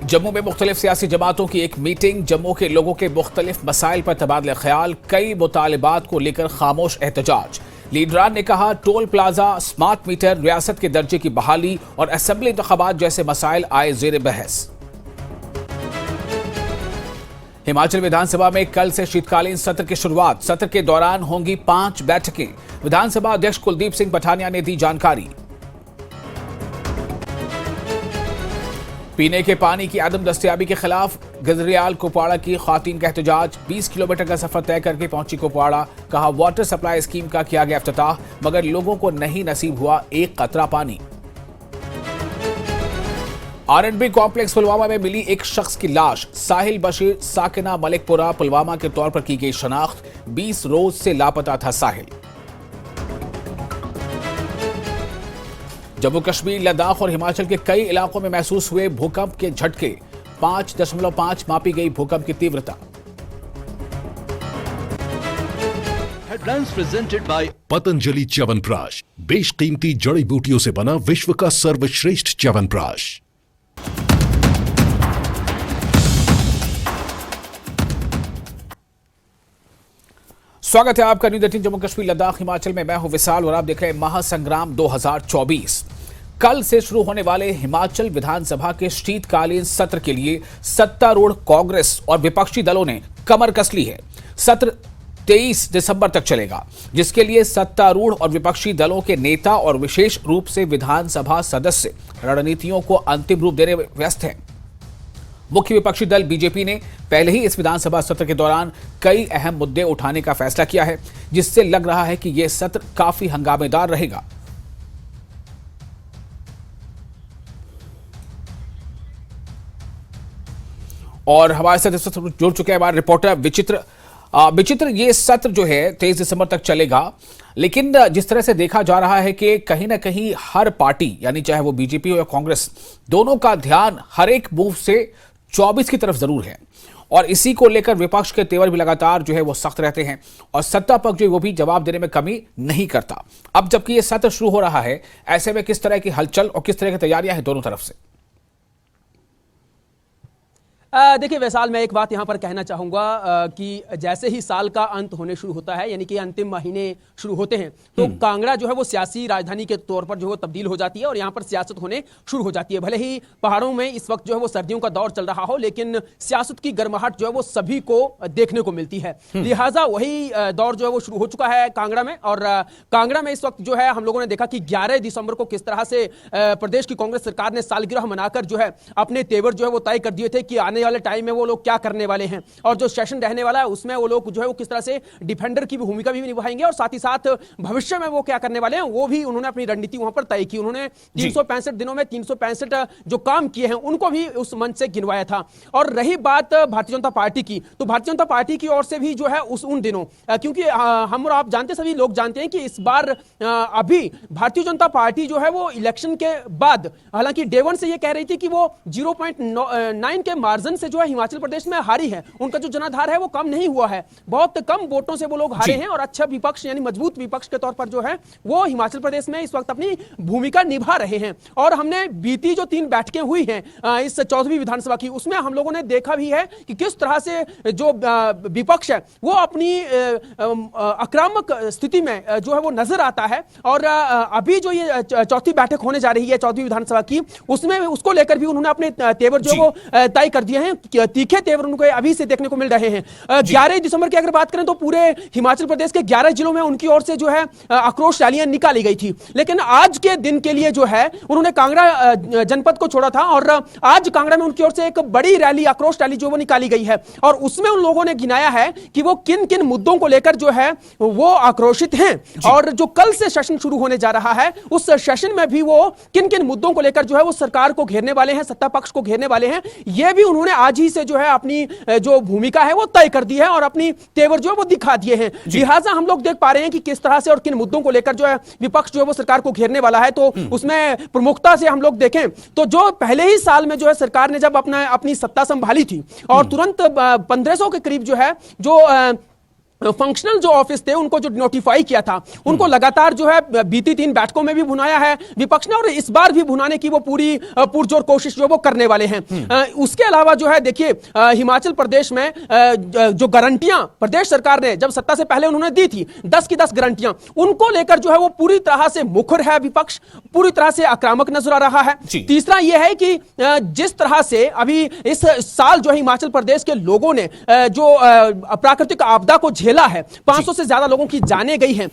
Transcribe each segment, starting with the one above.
जम्मू में मुख्तलिफ सियासी जमातों की एक मीटिंग। जम्मू के लोगों के मुख्तलिफ मसाइल पर तबादला ख्याल, कई मुतालिबात को लेकर खामोश एहतजाज। लीडरान ने कहा टोल प्लाजा, स्मार्ट मीटर, रियासत के दर्जे की बहाली और असेंबली इंतखाबात जैसे मसाइल आए जेर बहस। हिमाचल विधानसभा में कल से शीतकालीन सत्र की शुरुआत। सत्र के दौरान होंगी 5 बैठकें। विधानसभा अध्यक्ष कुलदीप सिंह पठानिया ने दी जानकारी। पीने के पानी की आदम दस्तयाबी के खिलाफ गजरियाल कुपवाड़ा की खातून का एहतजाज। 20 किलोमीटर का सफर तय करके पहुंची कुपवाड़ा। कहा वाटर सप्लाई स्कीम का किया गया इफ्तिताह, मगर लोगों को नहीं नसीब हुआ एक कतरा पानी। R&B कॉम्प्लेक्स पुलवामा में मिली एक शख्स की लाश। साहिल बशीर, साकिना मलिकपुरा पुलवामा के तौर पर की गई शनाख्त। 20 रोज से लापता था साहिल। जम्मू कश्मीर, लद्दाख और हिमाचल के कई इलाकों में महसूस हुए भूकंप के झटके। 5.5 मापी गई भूकंप की तीव्रता। Headlines presented by Patanjali chyawanprash, बेशकीमती जड़ी बूटियों से बना विश्व का सर्वश्रेष्ठ च्यवनप्राश। स्वागत है आपका न्यूज़ 18 जम्मू कश्मीर लद्दाख हिमाचल में। मैं हूं विशाल और आप देख रहे हैं महासंग्राम 2024। कल से शुरू होने वाले हिमाचल विधानसभा के शीतकालीन सत्र के लिए सत्तारूढ़ कांग्रेस और विपक्षी दलों ने कमर कस ली है। सत्र 23 दिसंबर तक चलेगा, जिसके लिए सत्तारूढ़ और विपक्षी दलों के नेता और विशेष रूप से विधानसभा सदस्य रणनीतियों को अंतिम रूप देने में व्यस्त हैं। मुख्य विपक्षी दल बीजेपी ने पहले ही इस विधानसभा सत्र के दौरान कई अहम मुद्दे उठाने का फैसला किया है, जिससे लग रहा है कि यह सत्र काफी हंगामेदार रहेगा। और हमारे साथ इस वक्त जुड़ चुके हैं हमारे रिपोर्टर विचित्र। ये सत्र जो है 23 दिसंबर तक चलेगा, लेकिन जिस तरह से देखा जा रहा है कि कहीं ना कहीं हर पार्टी, यानी चाहे वो बीजेपी हो या कांग्रेस, दोनों का ध्यान हर एक मूव से 24 की तरफ जरूर है। और इसी को लेकर विपक्ष के तेवर भी लगातार जो है वो सख्त रहते हैं और सत्ता पक्ष जो है वो भी जवाब देने में कमी नहीं करता। अब जबकि ये सत्र शुरू हो रहा है, ऐसे में किस तरह की हलचल और किस तरह की तैयारियां हैं दोनों तरफ से? देखिए वैसाल, मैं एक बात यहाँ पर कहना चाहूँगा कि जैसे ही साल का अंत होने शुरू होता है, यानी कि अंतिम महीने शुरू होते हैं, तो कांगड़ा जो है वो सियासी राजधानी के तौर पर जो है तब्दील हो जाती है और यहाँ पर सियासत होने शुरू हो जाती है। भले ही पहाड़ों में इस वक्त जो है वो सर्दियों का दौर चल रहा हो, लेकिन सियासत की गर्माहट जो है वो सभी को देखने को मिलती है। लिहाजा वही दौर जो है वो शुरू हो चुका है कांगड़ा में। और कांगड़ा में इस वक्त जो है हम लोगों ने देखा कि 11 दिसंबर को किस तरह से प्रदेश की कांग्रेस सरकार ने सालगिरह मनाकर जो है अपने तेवर जो है वो तय कर दिए थे कि आने वाले टाइम में वो लोग क्या करने वाले हैं, और जो सेशन रहने वाला है उसमें वो लोग जो है वो किस तरह से डिफेंडर की भूमिका भी निभाएंगे और साथ ही साथ भविष्य में वो क्या करने वाले हैं वो भी उन्होंने अपनी रणनीति वहां पर तय की। उन्होंने 365 दिनों में 365 जो काम किए हैं उनको भी उस मंच से गिनवाया था। और रही बात भारतीय जनता पार्टी की, तो भारतीय जनता पार्टी की ओर से भी जो है उन दिनों, क्योंकि हम और आप जानते, सभी लोग जानते हैं कि इस बार अभी भारतीय जनता पार्टी जो है वो इलेक्शन के बाद, हालांकि डे वन से ये कह रही थी कि वो 0.9 के मार्जिन से जो है हिमाचल प्रदेश में हारी है, उनका जो जनाधार है वो कम नहीं हुआ है, बहुत कम वोटों से वो लोग हारे हैं और अच्छा विपक्ष यानी मजबूत विपक्ष के तौर पर जो है वो हिमाचल प्रदेश में इस वक्त अपनी भूमिका निभा रहे हैं। और हमने बीती जो 3 बैठकें हुई हैं इस 14वीं विधानसभा की, उसमें हम लोगों ने देखा भी है कि किस तरह से जो विपक्ष है वो अपनी आक्रामक स्थिति में जो है वो नजर आता है। और अभी जो ये चौथी बैठक होने जा रही है 14वीं विधानसभा की, उसमें उसको लेकर भी उन्होंने अपने तेवर जो वो तय कर दिए हैं। तीखे तेवर उनको अभी से देखने को मिल रहे हैं। 11 दिसंबर की अगर बात करें तो पूरे हिमाचल प्रदेश के 11 जिलों में उनकी ओर से जो है आक्रोश रैलियां निकाली गई थी, लेकिन आज के दिन के लिए जो है उन्होंने कांगड़ा जनपद को छोड़ा था और आज कांगड़ा में उनकी ओर से एक बड़ी रैली, आक्रोश रैली जो वो निकाली गई है और उसमें उन लोगों ने गिनाया है कि वो किन किन मुद्दों को लेकर जो है वो आक्रोशित हैं। और जो कल से सेशन शुरू होने जा रहा है उस सेशन में भी वो किन किन मुद्दों को लेकर जो है वो सरकार को घेरने वाले हैं, सत्ता पक्ष को घेरने वाले हैं, ये भी उन्होंने आज ही से जो है अपनी जो भूमिका है वो तय कर दी है और अपनी तेवर जो है वो दिखा दिए हैं। लिहाजा हम लोग देख पा रहे हैं कि किस तरह से और किन मुद्दों को लेकर जो है विपक्ष जो है वो सरकार को घेरने वाला है। तो उसमें प्रमुखता से हम लोग देखें तो जो पहले ही साल में जो है सरकार ने जब अपनी सत्ता संभाली थी और तुरंत 1500 के करीब जो है जो फंक्शनल जो ऑफिस थे उनको जो नोटिफाई किया था, उनको लगातार जो है बीती 3 बैठकों में भी भुनाया है विपक्ष ने, और इस बार भी भुनाने की वो पूरी पुरजोर कोशिश जो वो करने वाले हैं। उसके अलावा जो है देखिए, हिमाचल प्रदेश में जो गारंटियां प्रदेश सरकार ने जब सत्ता से पहले उन्होंने दी थी 10 की 10 गारंटियां, उनको लेकर जो है वो पूरी तरह से मुखर है विपक्ष, पूरी तरह से आक्रामक नजर आ रहा है। तीसरा यह है कि जिस तरह से अभी इस साल जो हिमाचल प्रदेश के लोगों ने जो प्राकृतिक आपदा को झेला है, 500 से ज्यादा लोगों की जानें गई हैं।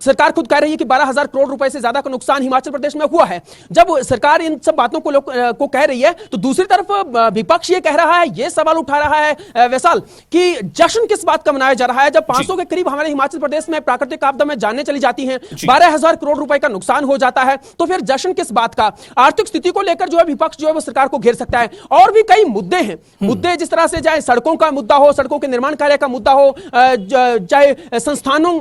सरकार खुद कह रही है कि 12,000 करोड़ रुपए से ज्यादा का नुकसान हिमाचल प्रदेश में हुआ है। जब सरकार इन सब बातों को कह रही है तो दूसरी तरफ विपक्ष ये कह रहा है, ये सवाल उठा रहा है वैसाल कि जश्न किस बात का मनाया जा रहा है जब 500 के करीब हमारे हिमाचल प्रदेश में प्राकृतिक आपदा में जानें चली जाती हैं, 12,000 करोड़ रुपए का नुकसान हो जाता है, तो फिर जश्न किस बात का। आर्थिक स्थिति को लेकर जो है विपक्ष जो है वो सरकार को घेर सकता है। और भी कई मुद्दे हैं, मुद्दे जिस तरह से चाहे सड़कों का मुद्दा हो, सड़कों के निर्माण कार्य का मुद्दा हो, चाहे संस्थानों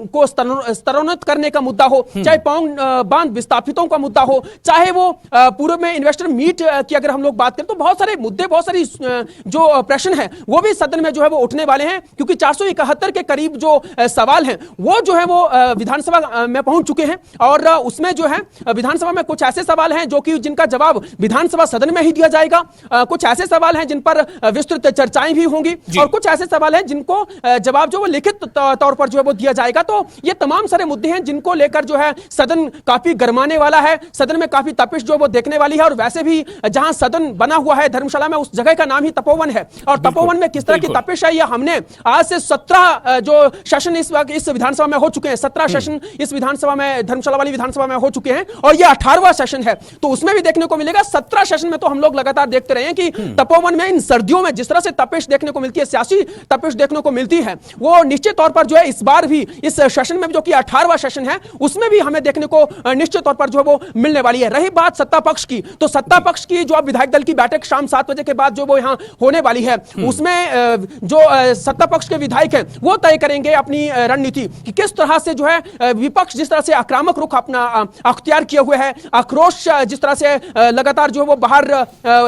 को स्तरोन्नत करने का मुद्दा हो, चाहे पौंग बांध विस्थापितों का मुद्दा हो, चाहे वो पूर्व में इन्वेस्टर मीट की अगर हम लोग बात करें, तो बहुत सारे मुद्दे, बहुत सारी जो प्रश्न है वो भी सदन में जो है वो उठने वाले हैं, क्योंकि 471 के करीब जो सवाल हैं वो जो है वो विधानसभा में पहुंच चुके हैं। और उसमें जो है विधानसभा में कुछ ऐसे सवाल हैं जो कि जिनका जवाब विधानसभा सदन में ही दिया जाएगा, कुछ ऐसे सवाल हैं जिन पर विस्तृत चर्चाएं भी होंगी, और कुछ ऐसे सवाल हैं जिनको जवाब जो वो लिखित तौर पर जो है वो दिया जाएगा। तो ये तमाम सारे मुद्दे हैं जिनको लेकर जो है सदन काफी गरमाने वाला है, सदन में काफी तपिश जो वो देखने वाली है। और वैसे भी जहां सदन बना हुआ है धर्मशाला में, उस जगह का नाम ही तपोवन है, और तपोवन में किस तरह की तपिश है ये हमने आज से 17 जो सेशन इस विधानसभा में हो चुके हैं, 17 सेशन इस विधानसभा में, धर्मशाला वाली विधानसभा में हो चुके हैं, और ये 18वां सेशन है, तो उसमें भी देखने को मिलेगा। 17 सेशन में तो हम लोग लगातार देखते रहे हैं कि तपोवन में इन सर्दियों में जिस तरह से तपिश देखने को मिलती है, सियासी तपिश देखने को मिलती है, वो निश्चित तौर पर जो है इस बार भी इस सेशन में जो कि 18वां सेशन है उसमें भी हमें देखने को निश्चित तौर पर जो है वो मिलने वाली है। रही बात सत्ता पक्ष की, तो सत्ता पक्ष की जो अब विधायक दल की बैठक शाम 7 बजे के बाद जो वो यहां होने वाली है, उसमें जो सत्ता पक्ष के विधायक हैं वो तय करेंगे अपनी रणनीति कि किस तरह से जो है विपक्ष जिस तरह से आक्रामक रुख अपना अख्तियार किए हुए है, आक्रोश जिस तरह से लगातार जो है वो बाहर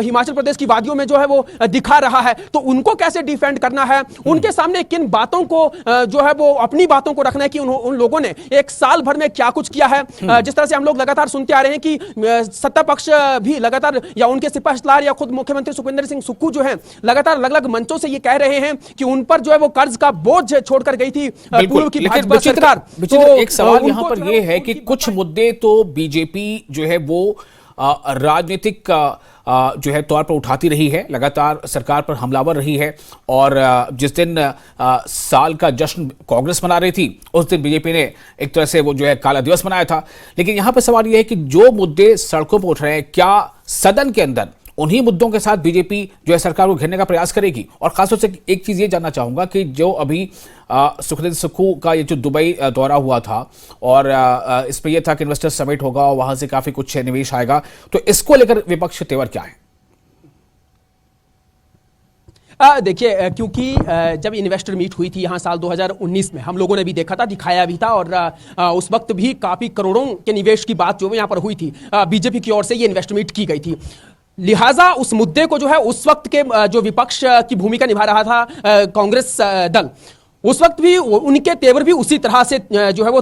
हिमाचल प्रदेश की वादियों में जो है वो दिखा रहा है, तो उनको कैसे डिफेंड करना है, उनके सामने किन बातों को जो है वो अपनी बातों को रखना है कि उन लोगों ने एक साल भर में क्या कुछ किया है। जिस तरह से हम लोग लगातार सुनते आ रहे हैं कि सत्ता पक्ष भी लगातार या उनके सिपहसालार या खुद मुख्यमंत्री सुखविंदर सिंह सुक्खू जो है लगातार अलग अलग मंचों से ये कह रहे हैं कि उन पर जो है वो कर्ज का बोझ छोड़कर गई थी पूर्व की भाजपा सरकार। तो एक सवाल यहां पर यह है कि कुछ मुद्दे तो बीजेपी जो है वो राजनीतिक जो है तौर पर उठाती रही है, लगातार सरकार पर हमलावर रही है, और जिस दिन साल का जश्न कांग्रेस मना रही थी उस दिन बीजेपी ने एक तरह से वो जो है काला दिवस मनाया था। लेकिन यहां पर सवाल यह है कि जो मुद्दे सड़कों पर उठ रहे हैं, क्या सदन के अंदर उन्हीं मुद्दों के साथ बीजेपी जो है सरकार को घेरने का प्रयास करेगी? और खासतौर से एक चीज ये जानना चाहूंगा कि जो अभी सुखदेव सुक्खू का ये जो दुबई दौरा हुआ था, और इस पर यह था कि इन्वेस्टर समिट होगा और वहां से काफी कुछ निवेश आएगा, तो इसको लेकर विपक्ष के तेवर क्या है? देखिए, क्योंकि जब इन्वेस्टर मीट हुई थी यहाँ साल 2019 में, हम लोगों ने भी देखा था, दिखाया भी था, और उस वक्त भी काफी करोड़ों के निवेश की बात जो यहाँ पर हुई थी, बीजेपी की ओर से ये इन्वेस्टर मीट की गई थी। लिहाजा उस मुद्दे को जो है उस वक्त के जो विपक्ष की भूमिका निभा रहा था कांग्रेस दल, उस वक्त भी उनके तेवर भी उसी तरह से जो है वो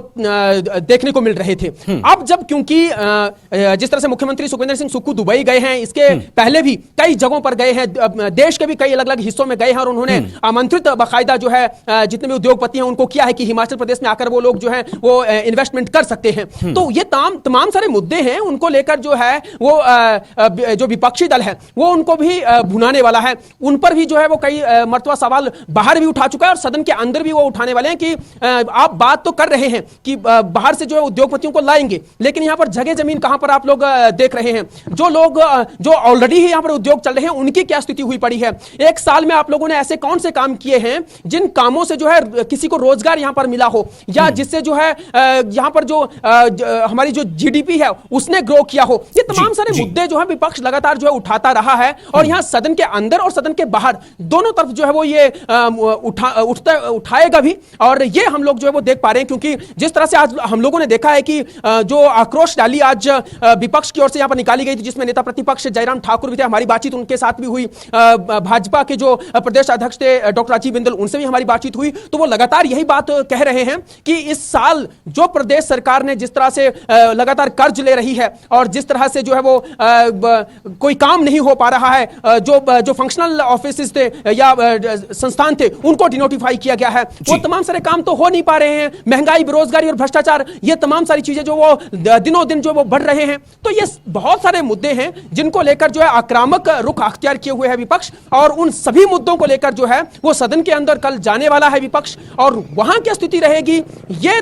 देखने को मिल रहे थे। अब जब क्योंकि जिस तरह से मुख्यमंत्री सुखविंदर सिंह सुक्खू दुबई गए हैं, इसके पहले भी कई जगहों पर गए हैं, देश के भी कई अलग अलग हिस्सों में गए हैं, और उन्होंने आमंत्रित बाकायदा जो है जितने भी उद्योगपति हैं उनको किया है कि हिमाचल प्रदेश में आकर वो लोग जो है वो इन्वेस्टमेंट कर सकते हैं। तो ये तमाम सारे मुद्दे हैं, उनको लेकर जो है वो जो विपक्षी दल है वो उनको भी भुनाने वाला है। उन पर भी जो है वो कई मर्तबा सवाल बाहर भी उठा चुका है, और सदन के अंदर भी वो उठाने वाले हैं कि आप बात तो कर रहे हैं कि बाहर से जो है उद्योगपतियों को लाएंगे, लेकिन यहां पर जगह जमीन कहां पर आप लोग देख रहे हैं? जो लोग जो ऑलरेडी ही यहां पर उद्योग चल रहे हैं उनकी क्या स्थिति हुई पड़ी है? एक साल में आप लोगों ने ऐसे कौन से काम किए हैं जिन कामों से जो है किसी को रोजगार यहां पर मिला हो, या जिससे जो है यहां पर जो हमारी जो जीडीपी है उसने ग्रो किया हो? ये तमाम सारे मुद्दे जो है विपक्ष लगातार जो है उठाता रहा है, और यहां सदन के अंदर और सदन के बाहर दोनों तरफ जो है वो ये उठाएगा भी। और ये हम लोग जो है वो देख पा रहे हैं, क्योंकि जिस तरह से आज हम लोगों ने देखा है कि जो आक्रोश रैली आज विपक्ष की ओर से यहां पर निकाली गई थी, जिसमें नेता प्रतिपक्ष जयराम ठाकुर भी थे, हमारी बातचीत उनके साथ भी हुई, भाजपा के जो प्रदेश अध्यक्ष थे डॉक्टर राजीव बिंदल, उनसे भी हमारी बातचीत हुई। तो वो लगातार यही बात कह रहे हैं कि इस साल जो प्रदेश सरकार ने जिस तरह से लगातार कर्ज ले रही है और जिस तरह से जो है वो कोई काम नहीं हो पा रहा है, जो फंक्शनल ऑफिस थे या संस्थान थे उनको डिनोटिफाई किया गया है, वो तमाम सारे काम तो हो नहीं पा रहे हैं। महंगाई, बेरोजगारी और भ्रष्टाचार, ये तमाम सारी चीजें जो वो दिनों दिन जो वो बढ़ रहे हैं। तो ये बहुत सारे मुद्दे हैं जिनको लेकर जो है आक्रामक रुख अख्तियार किए हुए है विपक्ष, और उन सभी मुद्दों को लेकर जो है वो सदन के अंदर कल जाने वाला है विपक्ष, और वहां क्या स्थिति रहेगी ये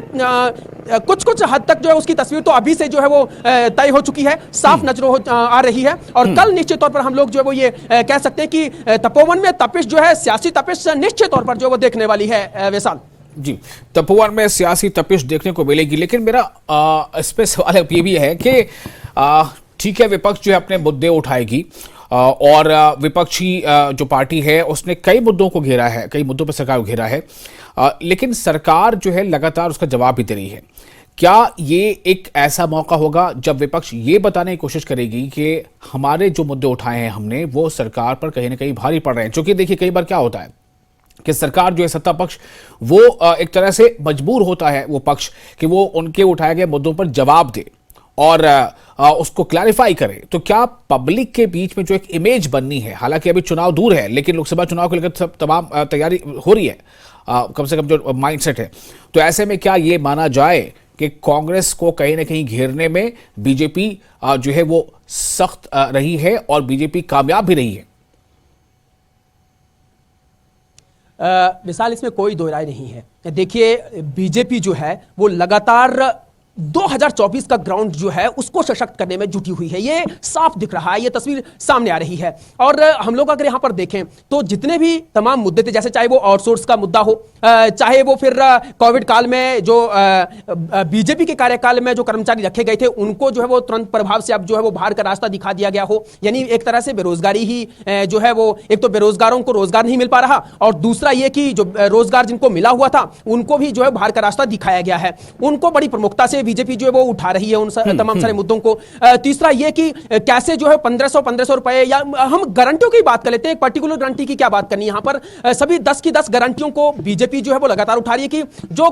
कुछ कुछ हद तक जो है उसकी तस्वीर तो अभी से जो है वो तय हो चुकी है, साफ नजर आ रही है। और कल निश्चित तौर पर हम लोग जो है वो ये कह सकते हैं कि तपोवन में तपिश जो है, सियासी तपिश निश्चित तौर पर जो वो देखने वाली है वैसाल। जी, तपोवन में सियासी तपिश देखने को मिलेगी, लेकिन मेरा इस पे सवाल ये भी है कि ठीक है, विपक्ष जो है अपने मुद्दे उठाएगी और विपक्षी जो पार्टी है उसने कई मुद्दों को घेरा है, कई मुद्दों पर सरकार को घेरा है, लेकिन सरकार जो है लगातार उसका जवाब भी दे रही है। क्या ये एक ऐसा मौका होगा जब विपक्ष ये बताने की कोशिश करेगी कि हमारे जो मुद्दे उठाए हैं हमने, वो सरकार पर कहीं ना कहीं भारी पड़ रहे हैं? क्योंकि देखिए, कई बार क्या होता है कि सरकार जो है, सत्ता पक्ष, वो एक तरह से मजबूर होता है वो पक्ष कि वो उनके उठाए गए मुद्दों पर जवाब दे और उसको क्लैरिफाई करे। तो क्या पब्लिक के बीच में जो एक इमेज बननी है, हालांकि अभी चुनाव दूर है, लेकिन लोकसभा चुनाव को लेकर सब तमाम तैयारी हो रही है, कम से कम जो माइंडसेट है, तो ऐसे में क्या ये माना जाए कि कांग्रेस को कहीं ना कहीं घेरने में बीजेपी जो है वो सख्त रही है और बीजेपी कामयाब भी रही है? विशाल, इसमें कोई दो राय नहीं है। देखिए, बीजेपी जो है वो लगातार 2024 का ग्राउंड जो है उसको सशक्त करने में जुटी हुई है, ये साफ दिख रहा है, ये तस्वीर सामने आ रही है। और हम लोग अगर यहां पर देखें तो जितने भी तमाम मुद्दे थे, जैसे चाहे वो आउटसोर्स का मुद्दा हो, चाहे वो फिर कोविड काल में जो बीजेपी के कार्यकाल में जो कर्मचारी रखे गए थे उनको जो है वो तुरंत प्रभाव से अब जो है वो बाहर का रास्ता दिखा दिया गया हो, यानी एक तरह से बेरोजगारी ही जो है वो, एक तो बेरोजगारों को रोजगार नहीं मिल पा रहा, और दूसरा ये कि जो रोजगार जिनको मिला हुआ था उनको भी जो है बाहर का रास्ता दिखाया गया है। उनको बड़ी प्रमुखता से बीजेपी जो है वो उठा रही है उन तमाम सारे मुद्दों को। तीसरा ये कि कैसे जो है 1500 रुपए, या हम गारंटियों की बात कर लेते हैं, एक पर्टिकुलर गारंटी की क्या बात करनी है यहां पर, सभी 10 की 10 गारंटियों को बीजेपी जो है वो लगातार उठा रही है कि जो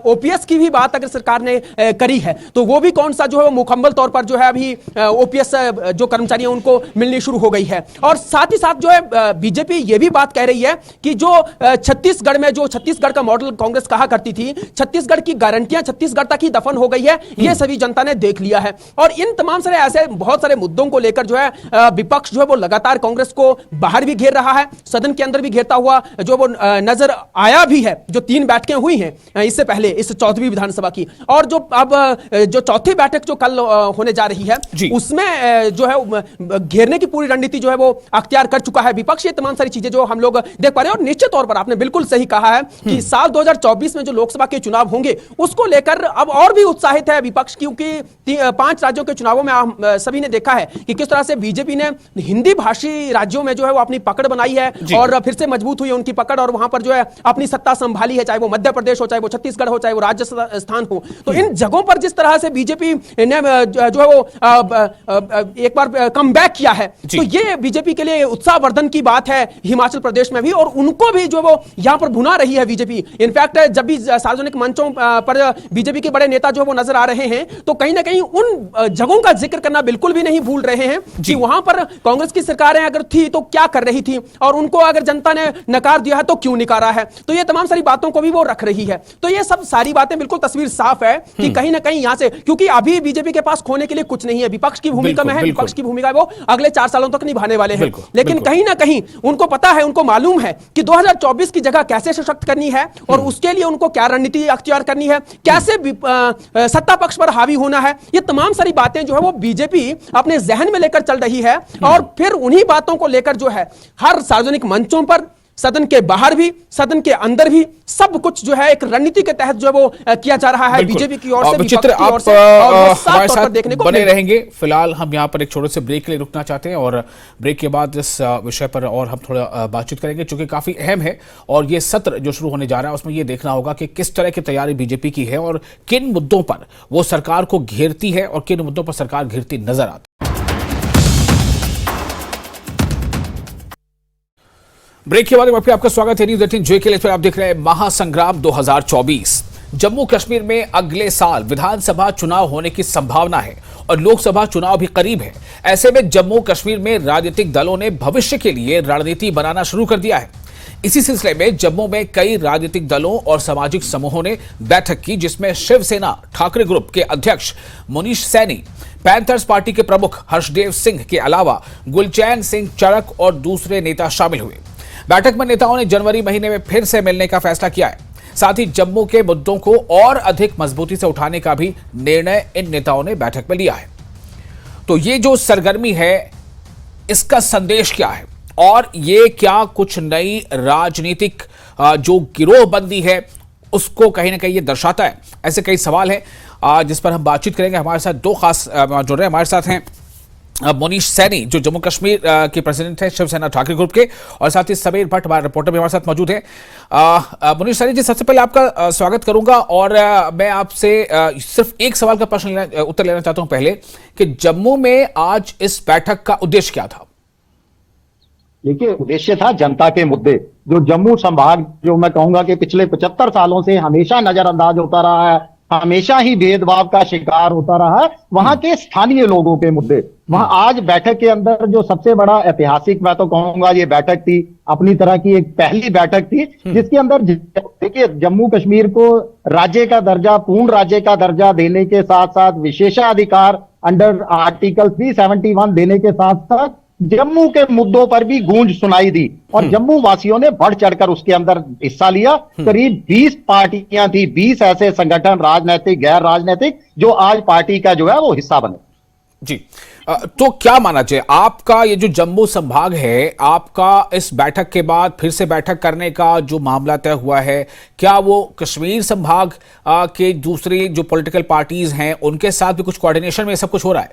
ओपीएस की भी बात अगर सरकार ने करी है तो वो भी कौन सा जो है मुकम्मल तौर पर जो है अभी ओपीएस जो कर्मचारी हैं उनको मिलनी शुरू हो गई है। और साथ ही साथ जो है बीजेपी ये भी बात कह रही है कि जो छत्तीसगढ़ में, जो छत्तीसगढ़ का मॉडल कांग्रेस कहा करती थी, छत्तीसगढ़ की गारंटियां छत्तीसगढ़ तक ही दफन हो गई है, ये सभी जनता ने देख लिया है। और इन तमाम सारे ऐसे बहुत सारे मुद्दों को लेकर जो है विपक्ष जो है वो लगातार कांग्रेस को बाहर भी घेर रहा है, सदन के अंदर भी घेरता हुआ जो वो नजर आया भी है। जो 3 बैठकें हुई हैं इससे पहले इस 4वीं विधानसभा की, और जो अब जो चौथी बैठक जो कल होने जा रही है उसमें जो है घेरने की पूरी रणनीति जो है वो अख्तियार कर चुका है विपक्ष। ये तमाम सारी चीजें जो हम लोग देख पा रहे हैं, और निश्चित तौर पर आपने बिल्कुल सही कहा है कि साल 2024 में जो लोकसभा के चुनाव होंगे उसको लेकर अब और भी उत्साहित है विपक्ष, क्योंकि 5 राज्यों के चुनावों में हम सभी ने देखा है कि किस तरह से बीजेपी ने हिंदी भाषी राज्यों में जो है वो अपनी पकड़ बनाई है और फिर से मजबूत हुई उनकी पकड़, और वहां पर जो है अपनी सत्ता संभाली है, चाहे वो मध्य प्रदेश हो, चाहे वो छत्तीसगढ़ हो, चाहे वो राजस्थान हो। तो इन जगहों पर जिस तरह से बीजेपी ने जो है वो एक बार कम बैक किया है, तो ये बीजेपी के लिए उत्साहवर्धन की बात है हिमाचल प्रदेश में भी, और उनको भी जो वो यहां पर भुना रही है बीजेपी। इनफैक्ट जब भी सार्वजनिक मंचों पर बीजेपी के बड़े नेता जो वो नजर आ रहे हैं तो कहीं ना कहीं उन जगहों का जिक्र करना बिल्कुल भी नहीं भूल रहे हैं कि वहां पर कांग्रेस की सरकारें अगर थी तो क्या कर रही थी, और उनको अगर जनता ने नकार दिया है तो क्यों नकारा है। तो ये तमाम सारी बातों को भी वो रख रही है। तो ये सब सारी बातें बिल्कुल तस्वीर साफ है कि कहीं ना कहीं यहां से, क्योंकि अभी बीजेपी के पास खोने के लिए कुछ नहीं है, विपक्ष की भूमिका में है, विपक्ष की भूमिका वो अगले 4 सालों तक निभाने वाले हैं। लेकिन कहीं ना कहीं उनको पता है, उनको मालूम है कि 2024 की जगह कैसे सशक्त करनी है, और उसके लिए उनको क्या रणनीति अख्तियार करनी है, कैसे सत्ता पक्ष पर हावी होना है। ये तमाम सारी बातें जो है वो बीजेपी अपने जहन में लेकर चल रही है, और फिर उन्हीं बातों को लेकर जो है हर सार्वजनिक मंचों पर सदन के बाहर भी, सदन के अंदर भी, सब कुछ जो है एक रणनीति के तहत जो है वो किया जा रहा है बीजेपी की ओर से, विपक्ष विचित्र की आप ओर से, और वो साफ हमारे तौर पर साथ देखने को बने मिलेगा। रहेंगे। फिलहाल हम यहाँ पर एक छोटे से ब्रेक के लिए रुकना चाहते हैं और ब्रेक के बाद इस विषय पर और हम थोड़ा बातचीत करेंगे, क्योंकि काफी अहम है और ये सत्र जो शुरू होने जा रहा है उसमें ये देखना होगा कि किस तरह की तैयारी बीजेपी की है और किन मुद्दों पर वो सरकार को घेरती है और किन मुद्दों पर सरकार घेरती नजर आती है। ब्रेक के बाद में आपका स्वागत है न्यूज़ 18 जे के लिए। फिर आप देख रहे हैं महासंग्राम 2024। जम्मू कश्मीर में अगले साल विधानसभा चुनाव होने की संभावना है और लोकसभा चुनाव भी करीब है। ऐसे में जम्मू कश्मीर में राजनीतिक दलों ने भविष्य के लिए रणनीति बनाना शुरू कर दिया है। इसी सिलसिले में जम्मू में कई राजनीतिक दलों और सामाजिक समूहों ने बैठक की, जिसमें शिवसेना ठाकरे ग्रुप के अध्यक्ष मुनीष सैनी, पैंथर्स पार्टी के प्रमुख हर्षदेव सिंह के अलावा गुलचैन सिंह चड़क और दूसरे नेता शामिल हुए। बैठक में नेताओं ने जनवरी महीने में फिर से मिलने का फैसला किया है। साथ ही जम्मू के मुद्दों को और अधिक मजबूती से उठाने का भी निर्णय इन नेताओं ने बैठक में लिया है। तो ये जो सरगर्मी है, इसका संदेश क्या है और ये क्या कुछ नई राजनीतिक जो गिरोहबंदी है उसको कहीं ना कहीं ये दर्शाता है? ऐसे कई सवाल हैं जिस पर हम बातचीत करेंगे। हमारे साथ दो खास जुड़ रहे हैं। हमारे साथ हैं मुनीष सैनी, जो जम्मू कश्मीर के प्रेसिडेंट हैं शिवसेना ठाकरे ग्रुप के, और साथ ही समीर भट्ट, हमारे रिपोर्टर भी हमारे साथ मौजूद हैं। मुनीष सैनी जी, सबसे पहले आपका स्वागत करूंगा और मैं आपसे सिर्फ एक सवाल का उत्तर लेना चाहता हूं पहले, कि जम्मू में आज इस बैठक का उद्देश्य क्या था? देखिए, उद्देश्य था जनता के मुद्दे। जो जम्मू संभाग, जो मैं कहूंगा कि पिछले 75 सालों से हमेशा नजरअंदाज होता रहा है, हमेशा ही भेदभाव का शिकार होता रहा है, वहां के स्थानीय लोगों के मुद्दे। वहां आज बैठक के अंदर जो सबसे बड़ा ऐतिहासिक, मैं तो कहूंगा ये बैठक थी, अपनी तरह की एक पहली बैठक थी, जिसके अंदर देखिए जम्मू कश्मीर को राज्य का दर्जा, पूर्ण राज्य का दर्जा देने के साथ साथ विशेषाधिकार अंडर आर्टिकल 371 देने के साथ साथ जम्मू के मुद्दों पर भी गूंज सुनाई दी और जम्मू वासियों ने बढ़ चढ़कर उसके अंदर हिस्सा लिया। करीब 20 पार्टियां थी, 20 ऐसे संगठन, राजनीतिक गैर राजनीतिक, जो आज पार्टी का जो है वो हिस्सा बने। जी, तो क्या माना चाहिए आपका ये जो जम्मू संभाग है, आपका इस बैठक के बाद फिर से बैठक करने का जो मामला तय हुआ है, क्या वो कश्मीर संभाग के दूसरी जो पॉलिटिकल पार्टीज हैं उनके साथ भी कुछ कोऑर्डिनेशन में सब कुछ हो रहा है?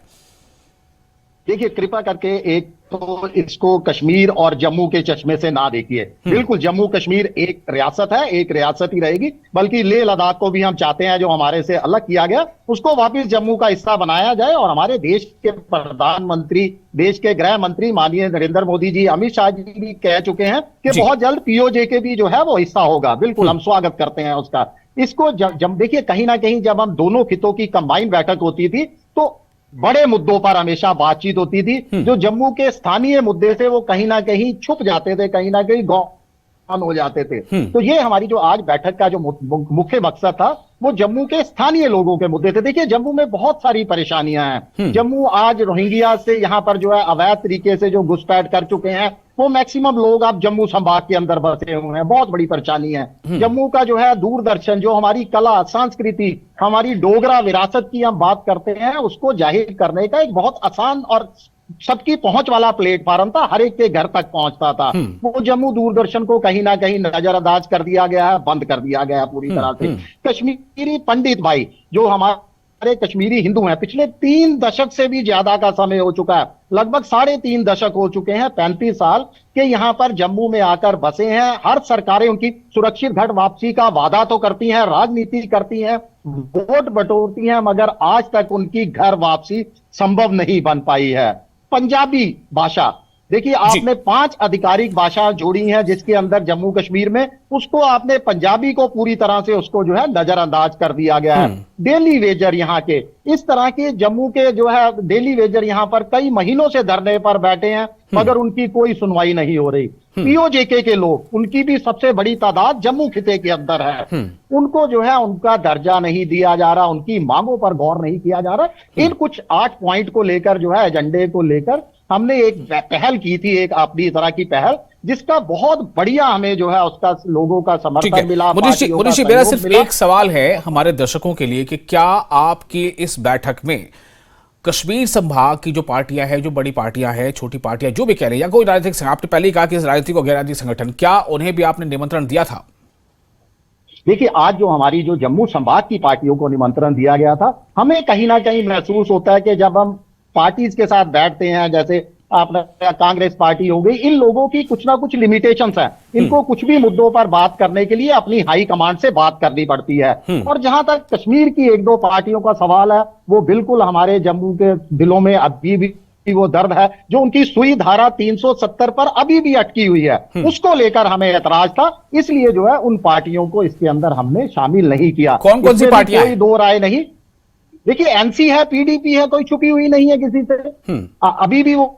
देखिए, कृपा करके एक तो इसको कश्मीर और जम्मू के चश्मे से ना देखिए। बिल्कुल जम्मू कश्मीर एक रियासत है, एक रियासत ही रहेगी, बल्कि लेह लद्दाख को भी हम चाहते हैं, जो हमारे से अलग किया गया, उसको वापस जम्मू का हिस्सा बनाया जाए। और हमारे देश के प्रधानमंत्री, देश के गृह मंत्री माननीय नरेंद्र मोदी जी, अमित शाह जी भी कह चुके हैं कि बहुत जल्द पीओजे के भी जो है वो हिस्सा होगा। बिल्कुल हम स्वागत करते हैं उसका। इसको देखिए, कहीं ना कहीं जब हम दोनों खितों की कंबाइंड बैठक होती थी तो बड़े मुद्दों पर हमेशा बातचीत होती थी। जो जम्मू के स्थानीय मुद्दे थे वो कहीं ना कहीं छुप जाते थे, कहीं ना कहीं गौन हो जाते थे। तो ये हमारी जो आज बैठक का जो मुख्य मकसद था वो जम्मू के स्थानीय लोगों के मुद्दे थे। देखिए, जम्मू में बहुत सारी परेशानियां हैं। जम्मू आज रोहिंग्या से यहाँ पर जो है अवैध तरीके से जो घुसपैठ कर चुके हैं, वो मैक्सिमम लोग अब जम्मू संभाग के अंदर बसे हुए हैं। बहुत बड़ी परेशानी है। जम्मू का जो है दूरदर्शन, जो हमारी कला, संस्कृति, हमारी डोगरा विरासत की हम बात करते हैं, उसको जाहिर करने का एक बहुत आसान और सबकी पहुंच वाला प्लेटफॉर्म था, हर एक के घर तक पहुंचता था। वो जम्मू दूरदर्शन को कहीं ना कहीं नजरअंदाज कर दिया गया है, बंद कर दिया गया है पूरी तरह से। कश्मीरी पंडित भाई, जो हमारे कश्मीरी हिंदू हैं, पिछले 3 दशक से भी ज्यादा का समय हो चुका है, लगभग 3.5 दशक हो चुके हैं, 35 साल के यहाँ पर जम्मू में आकर बसे हैं। हर सरकारें उनकी सुरक्षित घर वापसी का वादा तो करती हैं, राजनीति करती हैं, वोट बटोरती हैं, मगर आज तक उनकी घर वापसी संभव नहीं बन पाई है। पंजाबी भाषा, देखिए आपने 5 आधिकारिक भाषा जोड़ी हैं जिसके अंदर जम्मू कश्मीर में, उसको आपने पंजाबी को पूरी तरह से उसको जो है नजरअंदाज कर दिया गया है। डेली वेजर यहाँ के, इस तरह के जम्मू के जो है डेली वेजर यहाँ पर कई महीनों से धरने पर बैठे हैं, मगर उनकी कोई सुनवाई नहीं हो रही। पीओजेके के लोग, उनकी भी सबसे बड़ी तादाद जम्मू खिते के अंदर है, उनको जो है उनका दर्जा नहीं दिया जा रहा, उनकी मांगों पर गौर नहीं किया जा रहा। इन कुछ 8 पॉइंट को लेकर जो है, एजेंडे को लेकर हमने एक पहल की थी, एक अपनी तरह की पहल, जिसका बहुत बढ़िया हमें जो है उसका लोगों का समर्थन मिला। मुनीष, मेरा सिर्फ एक सवाल है हमारे दर्शकों के लिए कि क्या आपकी इस बैठक में कश्मीर संभाग की जो पार्टियां हैं, जो बड़ी पार्टियां हैं, छोटी पार्टियां, जो भी कह रहे हैं, या कोई राजनीतिक संगठन, आपने पहले ही कहा कि इस राजनीतिक और गैर राजनीतिक संगठन, क्या उन्हें भी आपने निमंत्रण दिया था? देखिए, आज जो हमारी जो जम्मू संभाग की पार्टियों को निमंत्रण दिया गया था, हमें कहीं ना कहीं महसूस होता है कि जब हम पार्टीज के साथ बैठते हैं, जैसे आपने कांग्रेस पार्टी हो गई, इन लोगों की कुछ ना कुछ लिमिटेशंस हैं। इनको कुछ भी मुद्दों पर बात करने के लिए अपनी हाई कमांड से बात करनी पड़ती है। और जहां तक कश्मीर की एक दो पार्टियों का सवाल है, वो बिल्कुल हमारे जम्मू के दिलों में अभी भी वो दर्द है, जो उनकी सुई धारा 370 पर अभी भी अटकी हुई है, उसको लेकर हमें ऐतराज था। इसलिए जो है उन पार्टियों को इसके अंदर हमने शामिल नहीं किया। कौन कौन सी इसमें पार्टियां कोई दो राय नहीं। देखिए, एनसी है, पीडीपी है, कोई छुपी हुई नहीं है किसी से। अभी भी वो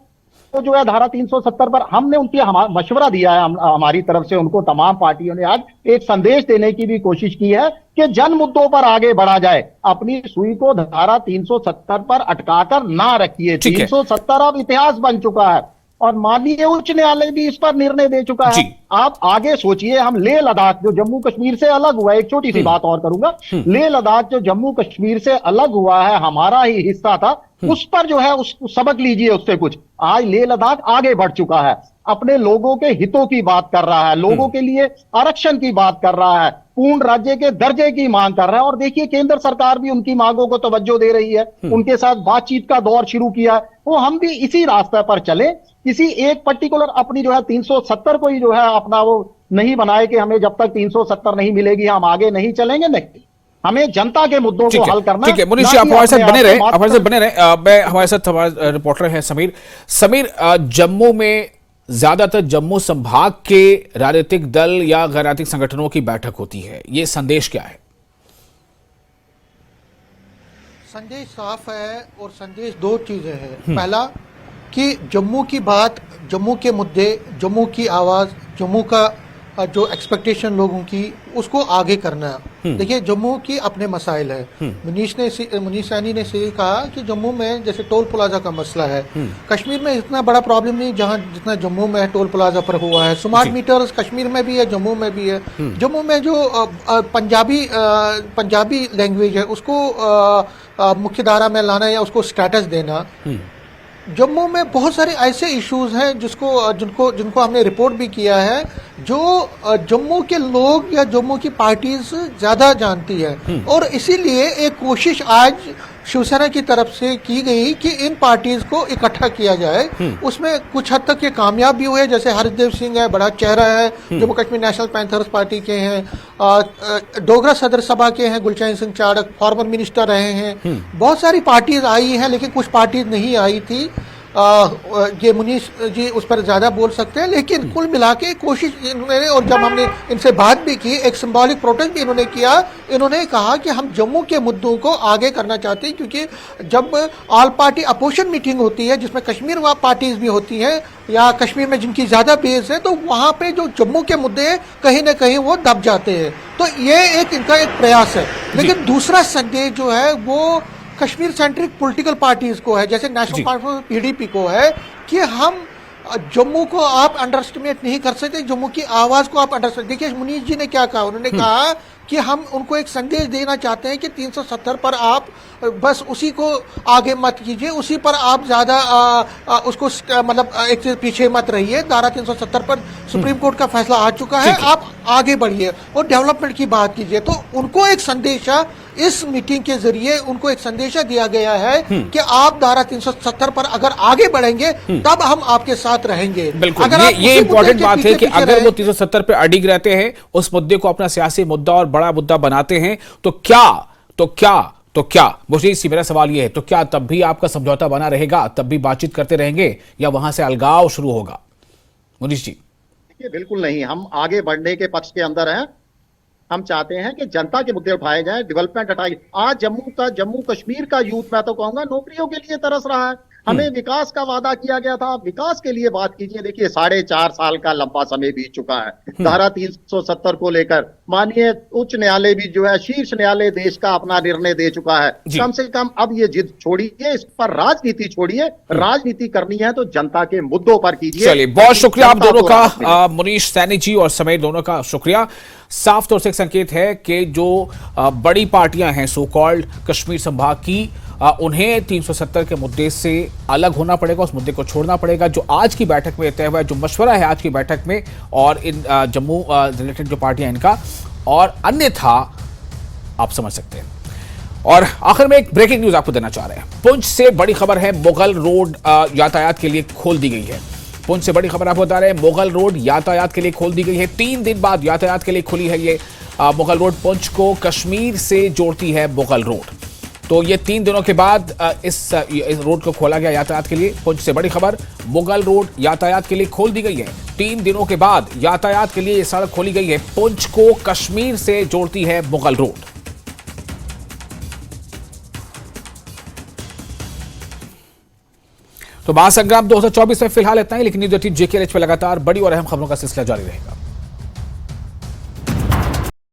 जो है धारा 370 पर हमने उनकी मशवरा दिया है, हमारी तरफ से उनको तमाम पार्टियों ने आज एक संदेश देने की भी कोशिश की है कि जन मुद्दों पर आगे बढ़ा जाए, अपनी सुई को धारा 370 पर अटकाकर ना रखिए। 370 अब इतिहास बन चुका है और माननीय उच्च न्यायालय भी इस पर निर्णय दे चुका है। आप आगे सोचिए, हम लेह लद्दाख जो जम्मू कश्मीर से अलग हुआ है, एक छोटी सी बात और करूंगा, लेह लद्दाख जो जम्मू कश्मीर से अलग हुआ है, हमारा ही हिस्सा था, उस पर जो है उस सबक लीजिए उससे कुछ। आज लेह लद्दाख आगे बढ़ चुका है, अपने लोगों के हितों की बात कर रहा है, लोगों के लिए आरक्षण की बात कर रहा है, पूर्ण राज्य के दर्जे की मांग कर रहा है। और देखिए, केंद्र सरकार भी उनकी मांगों को तवज्जो दे रही है, उनके साथ बातचीत का दौर शुरू किया है। वो हम भी इसी रास्ते पर चले, किसी एक पर्टिकुलर अपनी जो है 370 को ही जो है अपना वो नहीं बनाए कि हमें जब तक 370 नहीं मिलेगी हम आगे नहीं चलेंगे। नहीं, हमें जनता के मुद्दों को हल करना। ठीक है मुनीष जी, आप हमारे साथ बने रहे, हमारे साथ बने रहे। मैं हमारे साथ हमारे रिपोर्टर हैं समीर, जम्मू में ज्यादातर जम्मू संभाग के राजनीतिक दल या गैर राजनीतिक संगठनों की बैठक होती है, ये संदेश क्या है? संदेश साफ है और संदेश दो चीजें हैं। पहला कि जम्मू की बात, जम्मू के मुद्दे, जम्मू की आवाज, जम्मू का जो एक्सपेक्टेशन लोगों की, उसको आगे करना है। देखिए, जम्मू की अपने मसाइल है। मनीष सैनी ने सही कहा कि जम्मू में जैसे टोल प्लाजा का मसला है, कश्मीर में इतना बड़ा प्रॉब्लम नहीं जहां जितना जम्मू में टोल प्लाजा पर हुआ है। स्मार्ट मीटर्स कश्मीर में भी है, जम्मू में भी है। जम्मू में जो पंजाबी लैंग्वेज है उसको मुख्य धारा में लाना या उसको स्टेटस देना, जम्मू में बहुत सारे ऐसे इश्यूज हैं जिनको हमने रिपोर्ट भी किया है, जो जम्मू के लोग या जम्मू की पार्टीज ज्यादा जानती है। और इसीलिए एक कोशिश आज शिवसेना की तरफ से की गई कि इन पार्टीज को इकट्ठा किया जाए। उसमें कुछ हद तक ये कामयाब भी हुए, जैसे हरदेव सिंह है, बड़ा चेहरा है, Jammu Kashmir national panthers party के हैं, डोगरा सदर सभा के हैं गुलचैन सिंह चाड़क, फॉर्मर मिनिस्टर रहे हैं। बहुत सारी पार्टीज आई हैं, लेकिन कुछ पार्टीज नहीं आई थी। ये मुनीष जी उस पर ज्यादा बोल सकते हैं, लेकिन कुल मिला के कोशिश इन्होंने, और जब हमने इनसे बात भी की, एक सिंबॉलिक प्रोटेस्ट भी इन्होंने किया। इन्होंने कहा कि हम जम्मू के मुद्दों को आगे करना चाहते हैं, क्योंकि जब ऑल पार्टी अपोजिशन मीटिंग होती है जिसमें कश्मीर पार्टीज भी होती हैं या कश्मीर में जिनकी ज्यादा बेस है, तो वहां पे जो जम्मू के मुद्दे हैं कहीं ना कहीं वो दब जाते हैं। तो ये एक इनका एक प्रयास है। लेकिन दूसरा संदेश जो है वो कश्मीर सेंट्रिक पॉलिटिकल पार्टीज को है, जैसे नेशनल कॉन्फ्रेंस पीडीपी को है, कि हम जम्मू को आप अंडरएस्टिमेट नहीं कर सकते, जम्मू की आवाज को आप अंडरएस्टिमेट। देखिए मुनीष जी ने क्या कहा, उन्होंने कहा कि हम उनको एक संदेश देना चाहते हैं कि 370 पर आप बस उसी को आगे मत कीजिए, उसी पर आप ज्यादा उसको मतलब एक चीज पीछे मत रहिए। धारा 370 पर सुप्रीम कोर्ट का फैसला आ चुका है, आप आगे बढ़िए और डेवलपमेंट की बात कीजिए। तो उनको एक संदेशा इस मीटिंग के जरिए उनको एक संदेशा दिया गया है कि आप धारा 370 पर अगर आगे बढ़ेंगे तब हम आपके साथ रहेंगे। बिल्कुल, ये इंपॉर्टेंट बात है कि अगर वो 370 पे अडिग रहते हैं, उस मुद्दे को अपना सियासी मुद्दा और बड़ा मुद्दा बनाते हैं, तो क्या मुझे इसी मेरा सवाल ये है, तो क्या तब भी आपका समझौता बना रहेगा, तब भी बातचीत करते रहेंगे, या वहां से अलगाव शुरू होगा? मुनीष जी। बिल्कुल नहीं, हम आगे बढ़ने के पक्ष के अंदर हैं। हम चाहते हैं कि जनता के मुद्दे उठाए जाएं, डेवलपमेंट हटाई। आज जम्मू कश्मीर का यूथ, मैं तो कहूंगा, नौकरियों के लिए तरस रहा है। हमें विकास का वादा किया गया था, विकास के लिए बात कीजिए। देखिए 4.5 साल का लंबा समय बीत चुका है धारा 370 को लेकर। माननीय उच्च न्यायालय भी जो है, शीर्ष न्यायालय देश का अपना निर्णय दे चुका है। कम से कम अब ये जिद छोड़िए, इस पर राजनीति छोड़िए। राजनीति करनी है तो जनता के मुद्दों पर कीजिए। चलिए, बहुत शुक्रिया आप दोनों का, मुनीष सैनी जी और समीर दोनों का शुक्रिया। साफ तौर से एक संकेत है कि जो बड़ी पार्टियां हैं सो कॉल्ड कश्मीर संभाग की, उन्हें 370 के मुद्दे से अलग होना पड़ेगा, उस मुद्दे को छोड़ना पड़ेगा जो आज की बैठक में तय हुआ है, जो मशवरा है आज की बैठक में और इन जम्मू रिलेटेड जो पार्टियां इनका, और अन्यथा आप समझ सकते हैं। और आखिर में एक ब्रेकिंग न्यूज आपको देना चाह रहे हैं। पुंछ से बड़ी खबर है, मुगल रोड यातायात के लिए खोल दी गई है। पुंछ से बड़ी खबर आपको बता रहे हैं, मुगल रोड यातायात के लिए खोल दी गई है। 3 दिन बाद यातायात के लिए खुली है ये मुगल रोड। पुंछ को कश्मीर से जोड़ती है मुगल रोड। तो ये 3 दिनों के बाद इस रोड को खोला गया यातायात के लिए। पुंछ से बड़ी खबर, मुगल रोड यातायात के लिए खोल दी गई है। 3 दिनों के बाद यातायात के लिए ये सड़क खोली गई है। पुंछ को कश्मीर से जोड़ती है मुगल रोड। तो महासंग्राम 2024 में फिलहाल इतना ही, लेकिन न्यूज़ 18 JKLH पे लगातार बड़ी और अहम खबरों का सिलसिला जारी रहेगा।